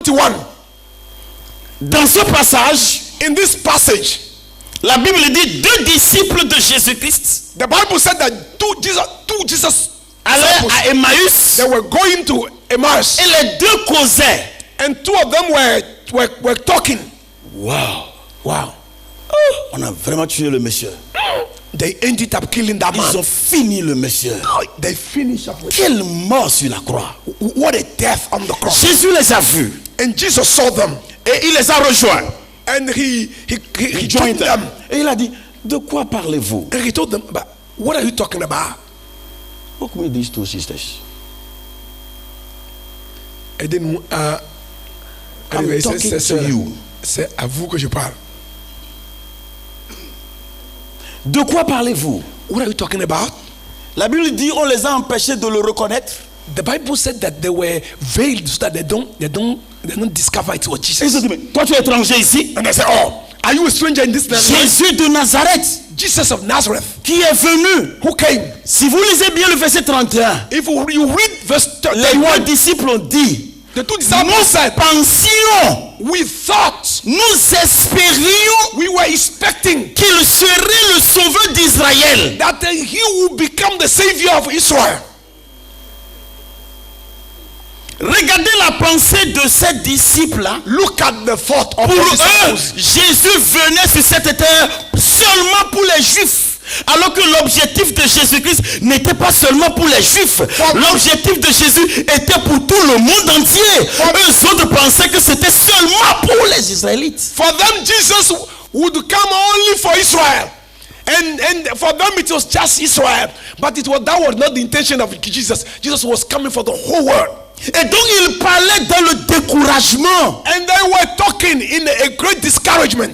21. Dans ce passage, In this passage, la Bible dit 2 disciples de Jésus-Christ the Bible said that two Jesus allaient disciples, à Emmaüs they were going to Emmaus, et les deux causaient. and 2 of them were talking. Wow, Wow. on a vraiment tué le monsieur. They ended up killing that Ils man. ont fini le monsieur. They finished up with Quelle mort sur la croix. what a death on the cross. Jésus les a vus And Jesus saw them, et il les a rejoints. and he Joined joined them, Et il a dit, de quoi parlez-vous? and he told them, but what are you talking about? What can we do to sisters? And then I'm anyway, talking to you. C'est à vous que je parle. De quoi parlez-vous? What are you talking about? La Bible dit, on les a empêchés de le reconnaître. The Bible said that they were veiled so that they don't discover it was Et ils Jesus. ont dit, mais toi tu es étranger ici? And I said, oh, are you a stranger in this land? Jésus de Nazareth, Jesus of Nazareth, qui est venu. who came. Si vous lisez bien le verset 31, If you read verse les 31, deux disciples ont dit, the 2 disciples nous said, pensions, we thought, nous espérions we were expecting qu'il serait le sauveur d'Israël. that he would become the savior of Israel. Regardez la pensée de ces disciples-là. Look at the thought of Pour the eux, disciples. Jésus venait sur cette terre seulement pour les Juifs. Alors que l'objectif de Jésus-Christ n'était pas seulement pour les Juifs. L'objectif de Jésus était pour tout le monde entier. Eux autres pensaient que c'était seulement pour les Israélites. For them, Jesus would come only for Israel. And for them it was just Israel. But that was not the intention of Jesus. Jesus was coming for the whole world. Et donc ils parlaient dans le découragement. And they were talking in a great discouragement.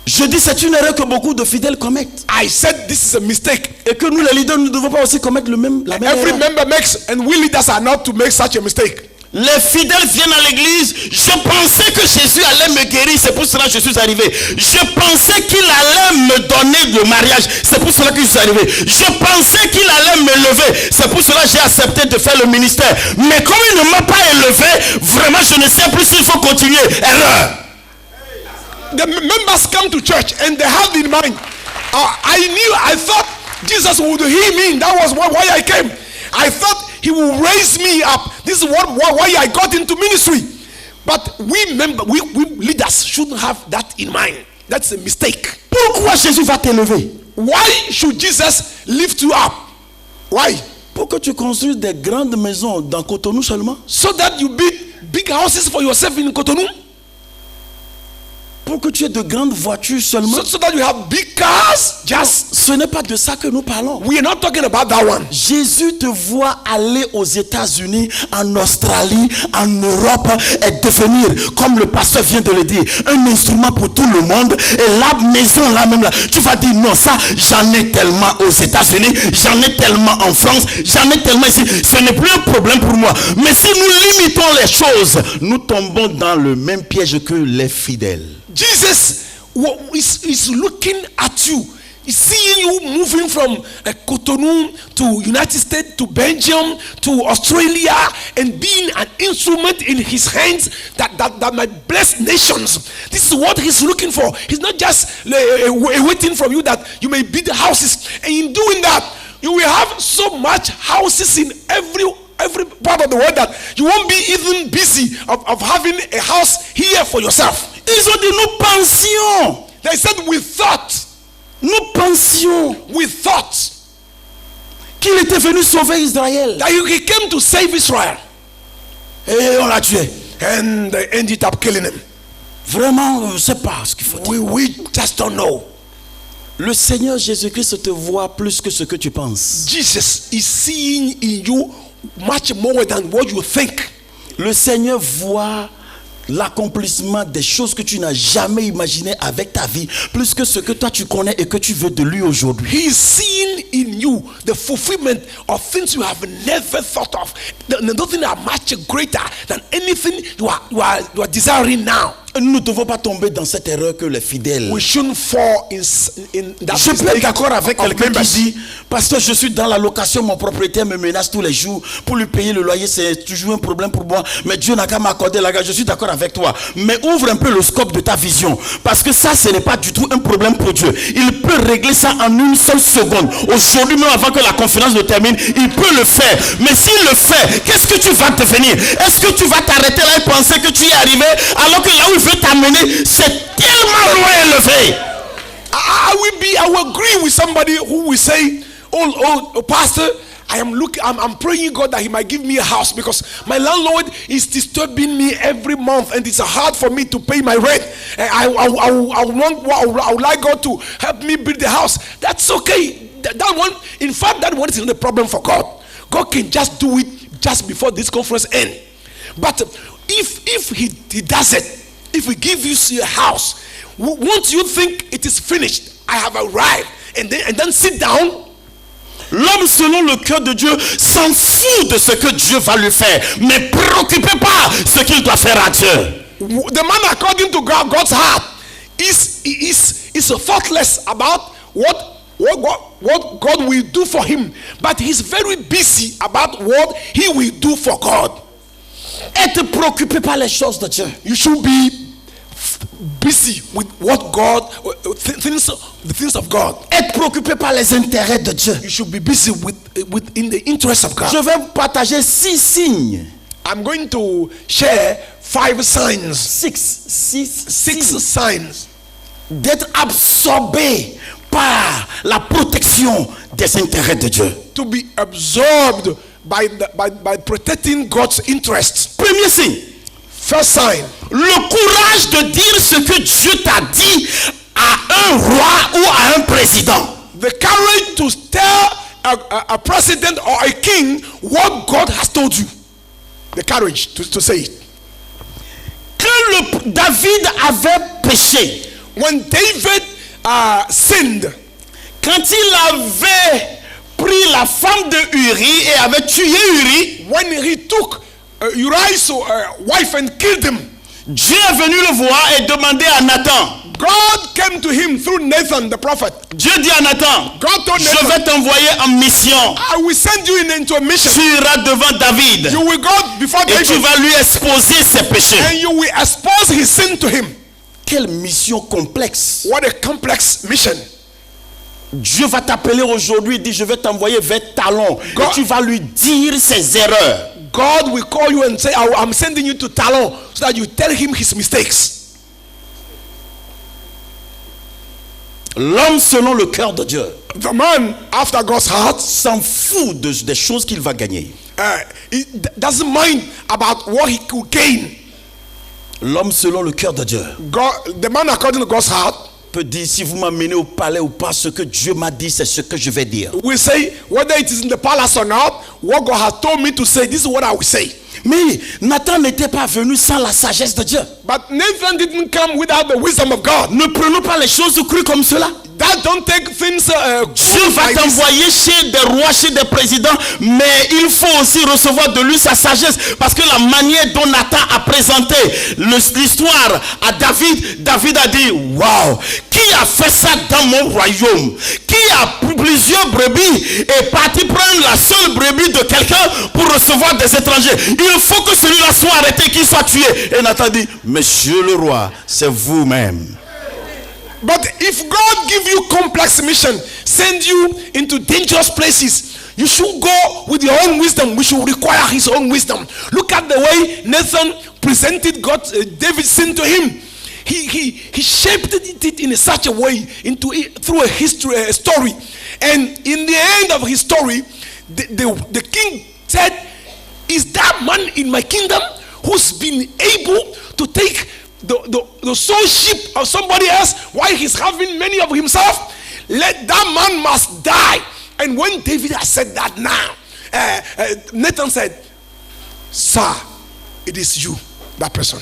Je dis c'est une erreur que beaucoup de fidèles commettent. I said this is a mistake. Et que nous les leaders ne devons pas aussi commettre la même Every erreur. member makes, and we leaders are not to make such a mistake. Les fidèles viennent à l'église. Je pensais que Jésus allait me guérir. C'est pour cela que je suis arrivé. Je pensais qu'il allait me donner le mariage. C'est pour cela que je suis arrivé. Je pensais qu'il allait me lever. C'est pour cela que j'ai accepté de faire le ministère. Mais comme il ne m'a pas élevé, vraiment je ne sais plus s'il faut continuer. Erreur. The members come to church and they have in mind, I thought Jesus would heal me. That was why I came. I thought he will raise me up. This is why I got into ministry. But we leaders shouldn't have that in mind. That's a mistake. Pourquoi Jésus va t'élever? Why should Jesus lift you up? Why? Pour que tu construises des grandes maisons dans Cotonou seulement? So that you build big houses for yourself in Cotonou? Pour que tu aies de grandes voitures seulement? So that you have big cars? Just, Ce n'est pas de ça que nous parlons. we are not talking about that one. Jésus te voit aller aux États-Unis, en Australie, en Europe et devenir, comme le pasteur vient de le dire, un instrument pour tout le monde. Et la maison là même là, tu vas dire non, ça j'en ai tellement aux États-Unis, j'en ai tellement en France, j'en ai tellement ici. Ce n'est plus un problème pour moi. Mais si nous limitons les choses, nous tombons dans le même piège que les fidèles. Jesus is looking at you. He's seeing you moving from Cotonou to United States to Belgium to Australia and being an instrument in his hands that might bless nations. This is what he's looking for. He's not just waiting from you that you may build houses. And in doing that, you will have so much houses in every part of the world that you won't be even busy of having a house here for yourself. Ils ont dit nous pensions. They said we thought qu'il était venu sauver Israël. that he came to save Israel. Et on l'a tué. And they ended up killing him. Vraiment, on ne sait pas ce qu'il faut dire. We just don't know. Le Seigneur Jésus-Christ te voit plus que ce que tu penses. Jesus is seeing in you much more than what you think. Le Seigneur voit l'accomplissement des choses que tu n'as jamais imaginées avec ta vie, plus que ce que toi tu connais et que tu veux de lui aujourd'hui. He is seeing in you the fulfillment of things you have never thought of. Nothing are much greater than anything you are desiring now. Nous ne devons pas tomber dans cette erreur que les fidèles. We shouldn't fall in that Je peux être mistake d'accord avec of quelqu'un members. qui dit, parce que je suis dans la location, mon propriétaire me menace tous les jours. Pour lui payer le loyer, c'est toujours un problème pour moi. Mais Dieu n'a qu'à m'accorder la grâce. Je suis d'accord avec toi. Mais ouvre un peu le scope de ta vision. Parce que ça, ce n'est pas du tout un problème pour Dieu. Il peut régler ça en une seule seconde. Aujourd'hui, même avant que la conférence ne termine, il peut le faire. Mais s'il le fait, qu'est-ce que tu vas devenir? Est-ce que tu vas t'arrêter là et penser que tu y es arrivé alors que là où il veut t'amener, c'est tellement loin élevé? I will agree with somebody who will say, oh pastor, I'm praying God that he might give me a house because my landlord is disturbing me every month and it's hard for me to pay my rent. And I would like God to help me build the house. That's okay. That one, in fact, that one is not a problem for God. God can just do it just before this conference ends. But if he does it, if he gives you a house, won't you think it is finished? I have arrived, and then sit down. L'homme selon le cœur de Dieu s'en fout de ce que Dieu va lui faire, mais préoccupez pas ce qu'il doit faire à Dieu. The man according to God's heart is thoughtless about what God will do for him, but he's very busy about what he will do for God. Être préoccupé par les choses de Dieu. You should be busy with what God the things of God. Être préoccupé par les intérêts de Dieu. You should be busy with in the interest of God. Je vais vous partager 6 signes. I'm going to share 5 signs. 6 signs d'être absorbé par la protection des intérêts de Dieu. To be absorbed by protecting God's interests. Premier signe. First sign. Le courage de dire ce que Dieu t'a dit à un roi ou à un président. The courage to tell a president or a king what God has told you. The courage to say it. Quand David avait péché, when David sinned, quand il avait pris la femme de Uri et avait tué Uri, when he took Uriah's wife and killed him, Dieu est venu le voir et demandé à Nathan. God came to him through Nathan the prophet. Dieu dit à Nathan, God told je Nathan, vais t'envoyer en mission. I will send you into a mission. Tu iras devant David. You will go before Et David. tu vas lui exposer ses péchés. And you will expose his sin to him. Quelle mission complexe. What a complex mission. Dieu va t'appeler aujourd'hui et dit, je vais t'envoyer vers Talon. God, et tu vas lui dire ses erreurs. God will call you and say, I'm sending you to Talon, so that you tell him his mistakes. L'homme selon le cœur de Dieu. The man after God's heart s'en fout des choses qu'il va gagner. He doesn't mind about what he could gain. L'homme selon le cœur de Dieu. The man according to God's heart peut dire, si vous m'amenez au palais ou pas, ce que Dieu m'a dit, c'est ce que je vais dire. We say, whether it is in the palace or not, what God has told me to say, this is what I will say. Mais Nathan n'était pas venu sans la sagesse de Dieu. But Nathan didn't come without the wisdom of God. Ne prenons pas les choses crues comme cela. That don't take things. Dieu va t'envoyer chez des rois, chez des présidents, mais il faut aussi recevoir de lui sa sagesse, parce que la manière dont Nathan a présenté l'histoire à David, David a dit, waouh, qui a fait ça dans mon royaume? Qui a plusieurs brebis et parti prendre la seule brebis de quelqu'un pour recevoir des étrangers? Il faut que celui-là soit arrêté, qu'il soit tué. Et Nathan dit, monsieur le roi, c'est vous-même. But if God give you complex mission, send you into dangerous places, you should go with your own wisdom. We should require his own wisdom. Look at the way Nathan presented David's sin to him. He shaped it in such a way through a story. And in the end of his story, the king said, is that man in my kingdom who's been able to take the soulship of somebody else while he's having many of himself? Let that man must die. And when David has said that now, Nathan said, sir, it is you, that person.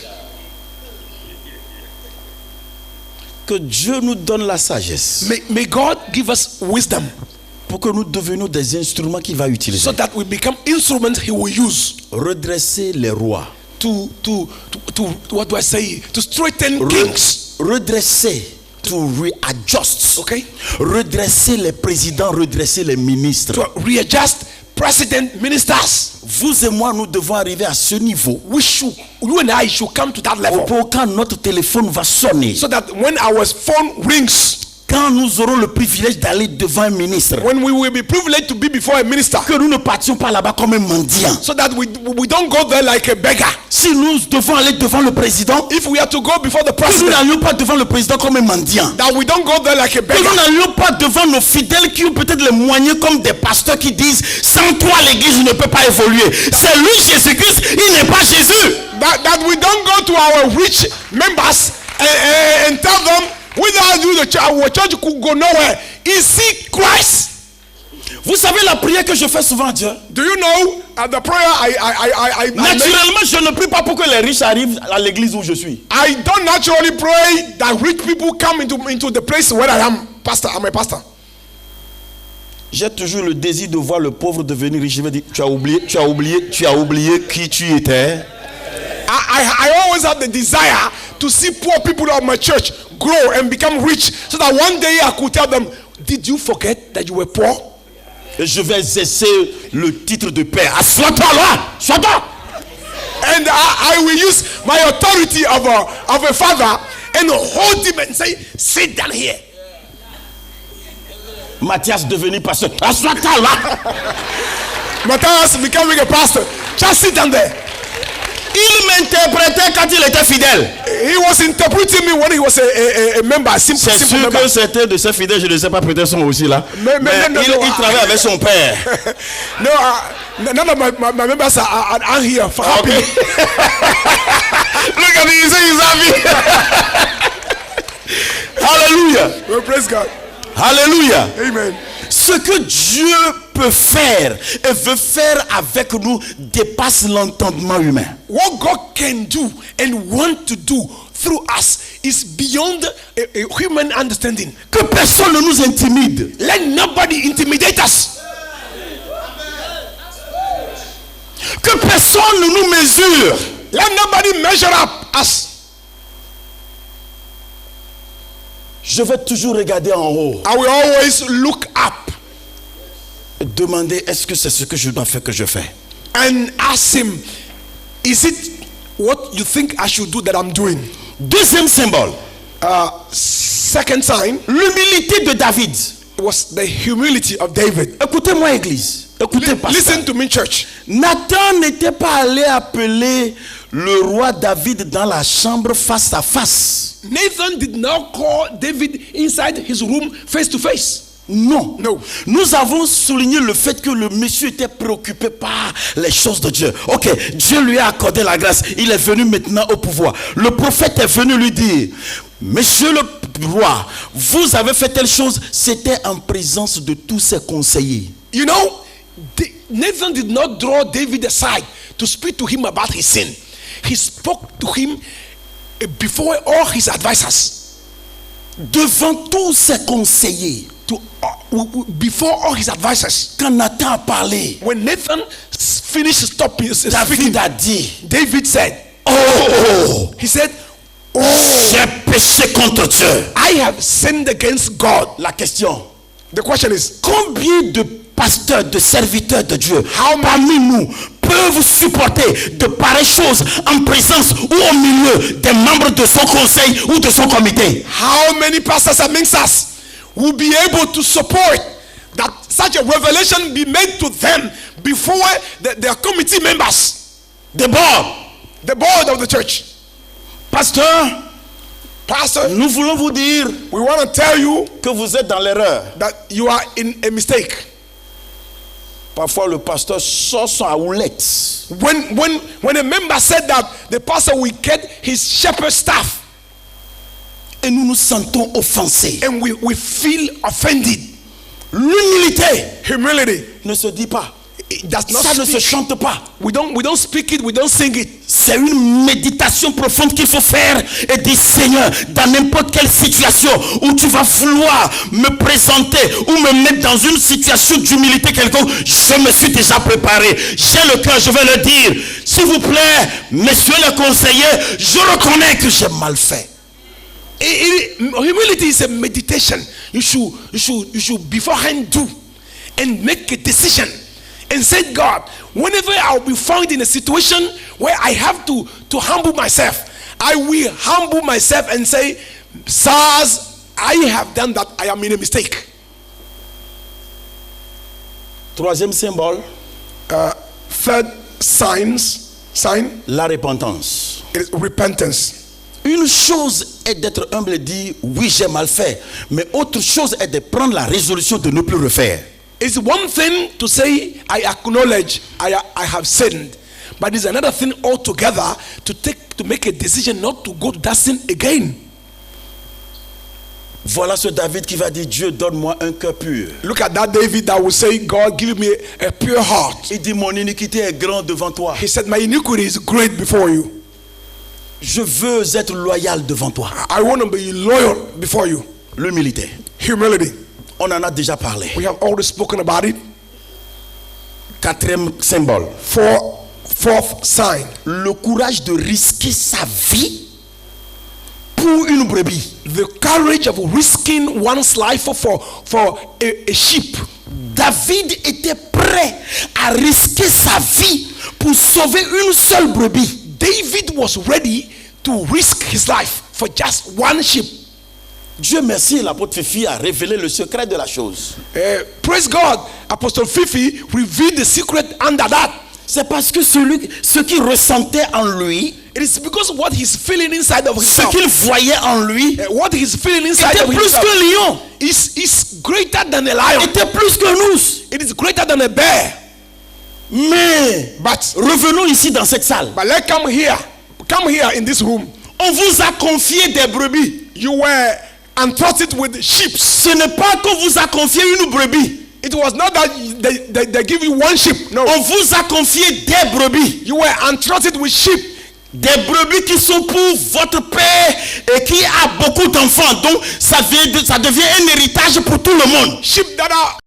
Que Dieu nous donne la sagesse. May God give us wisdom, pour que nous devenions des instruments qu'il va utiliser. So that we become instruments he will use. Redresser les rois. what do I say? To straighten kings. Redresser, to readjust. Okay. Redresser les présidents, redresser les ministres. To readjust president, ministers. Vous et moi, nous devons arriver à ce niveau. You and I should come to that level. Quand notre téléphone va sonner, So that when our phone rings, quand nous aurons le privilège d'aller devant un ministre, when we will be privileged to be before a minister, que nous ne partions pas là-bas comme un mendiant. so that we don't go there like a beggar. Si nous devons aller devant le président, If we have to go before the que nous president, n'allions pas devant le président comme un mendiant. that we don't go there like a Que nous beggar. n'allions pas devant nos fidèles qui ont peut-être les moyens comme des pasteurs qui disent sans toi l'église ne peut pas évoluer. C'est lui Jésus-Christ, il n'est pas Jésus. That we don't go to our rich members and tell them, without you, our church could go nowhere. Is he Christ? Vous savez la prière que je fais souvent à Dieu? Do you know the prayer I Naturellement, je ne prie pas pour que les riches arrivent à l'église où je suis. I don't naturally pray that rich people come into the place where I am, pastor. I'm a pastor. J'ai toujours le désir de voir le pauvre devenir riche. Je vais dire, tu as oublié qui tu étais. I always have the desire to see poor people of my church grow and become rich, so that one day I could tell them, did you forget that you were poor? Et je vais exercer le titre de père. Assois-toi là, sois-toi. And I will use my authority of a father and hold him and say, sit down here. Matthias devenir pasteur. Assois-toi là. Matthias becoming a pastor. Just sit down there. Il m'interprétait quand il était fidèle. He was interpreting me when he was a member. C'est sûr member. que certains de ces fidèles, je ne sais pas, peut-être sont aussi là. Mais il travaille avec son père. No, none of my members are here for happy. Okay. Look at him, he's happy. Hallelujah. Well, praise God. Hallelujah. Amen. Ce que Dieu peut faire et veut faire avec nous dépasse l'entendement humain. What God can do and want to do through us is beyond a human understanding. Que personne ne nous intimide. Let nobody intimidate us. Que personne ne nous mesure. Let nobody measure up us. Je vais toujours regarder en haut. I will always look up et demander est-ce que c'est ce que je dois faire que je fais. and ask him, is it what you think I should do that I'm doing? Deuxième symbole. Second sign L'humilité de David. was the humility of David. Écoutez-moi, église. Écoutez, pasteur. Listen to me, church. Nathan n'était pas allé appeler le roi David dans la chambre face à face. Nathan did not call David inside his room face to face. Non. No. Nous avons souligné le fait que le monsieur était préoccupé par les choses de Dieu. Ok, Dieu lui a accordé la grâce. Il est venu maintenant au pouvoir. Le prophète est venu lui dire, monsieur le roi, vous avez fait telle chose. C'était en présence de tous ses conseillers. You know, Nathan did not draw David aside to speak to him about his sin. He spoke to him before all his advisors. Devant tous ses conseillers. Before all his advisors. Quand Nathan a parlé, when Nathan finished speaking, David a dit, David said, oh, he said, j'ai péché contre Dieu. I have sinned against God. La question, the question is, combien de pasteurs, de serviteurs de Dieu How parmi nous peuvent supporter de pareilles choses en présence ou au milieu des membres de son conseil ou de son comité? how many pastors amongst us will be able to support that such a revelation be made to them before their committee members, the board of the church? Pasteur, nous voulons vous dire we want to tell you que vous êtes dans l'erreur. that you are in a mistake. Parfois le pasteur sort son houlette. When a member said that the pastor will get his shepherd staff, et nous nous sentons offensés. and we feel offended. L'humilité Humility, ne se dit pas It does not Ça ne se speak. chante pas. We don't speak it, we don't sing it. C'est une méditation profonde qu'il faut faire et dire Seigneur, dans n'importe quelle situation où tu vas vouloir me présenter ou me mettre dans une situation d'humilité quelconque, je me suis déjà préparé. J'ai le cœur, je vais le dire. S'il vous plaît, messieurs les conseillers, je reconnais que j'ai mal fait. Humility is a meditation. You should beforehand do and make a decision and say, God, whenever I'll be found in a situation where I have to humble myself, I will humble myself and say, sirs, I have done that. I am in a mistake. Troisième symbole, Third sign la repentance. is repentance. Une chose est d'être humble et dire oui j'ai mal fait, mais autre chose est de prendre la résolution de ne plus refaire. It's one thing to say, I acknowledge I have sinned. But it's another thing altogether to make a decision not to go to that sin again. Voilà ce David qui va dire Dieu donne-moi un cœur pur. Look at that David that will say, God, give me a pure heart. Il dit mon iniquité est grande devant toi. He said, my iniquity is great before you. Je veux être loyal devant toi. I want to be loyal before you. L'humilité. Humility. On en a déjà parlé. We have already spoken about it. Quatrième symbole. Fourth sign. Le courage de risquer sa vie pour une brebis. The courage of risking one's life for a sheep. David était prêt à risquer sa vie pour sauver une seule brebis. David was ready to risk his life for just one sheep. Dieu merci, l'apôtre Fifi a révélé le secret de la chose. Praise God, Apostle Fifi revealed the secret under that. C'est parce que ce qu'il ressentait en lui, It is because what he's feeling inside of ce himself, qu'il voyait en lui, what he's feeling inside était of plus himself qu'un lion, is greater than a lion. était plus que nous. It is greater than a bear. Mais revenons ici dans cette salle. But let's come here in this room. On vous a confié des brebis. You were entrusted with sheep. Ce n'est pas qu'on vous a confié une brebis. It was not that they give you one sheep. No. On vous a confié des brebis. You were entrusted with sheep. Des brebis qui sont pour votre père et qui a beaucoup d'enfants. Donc ça devient un héritage pour tout le monde. Sheep that are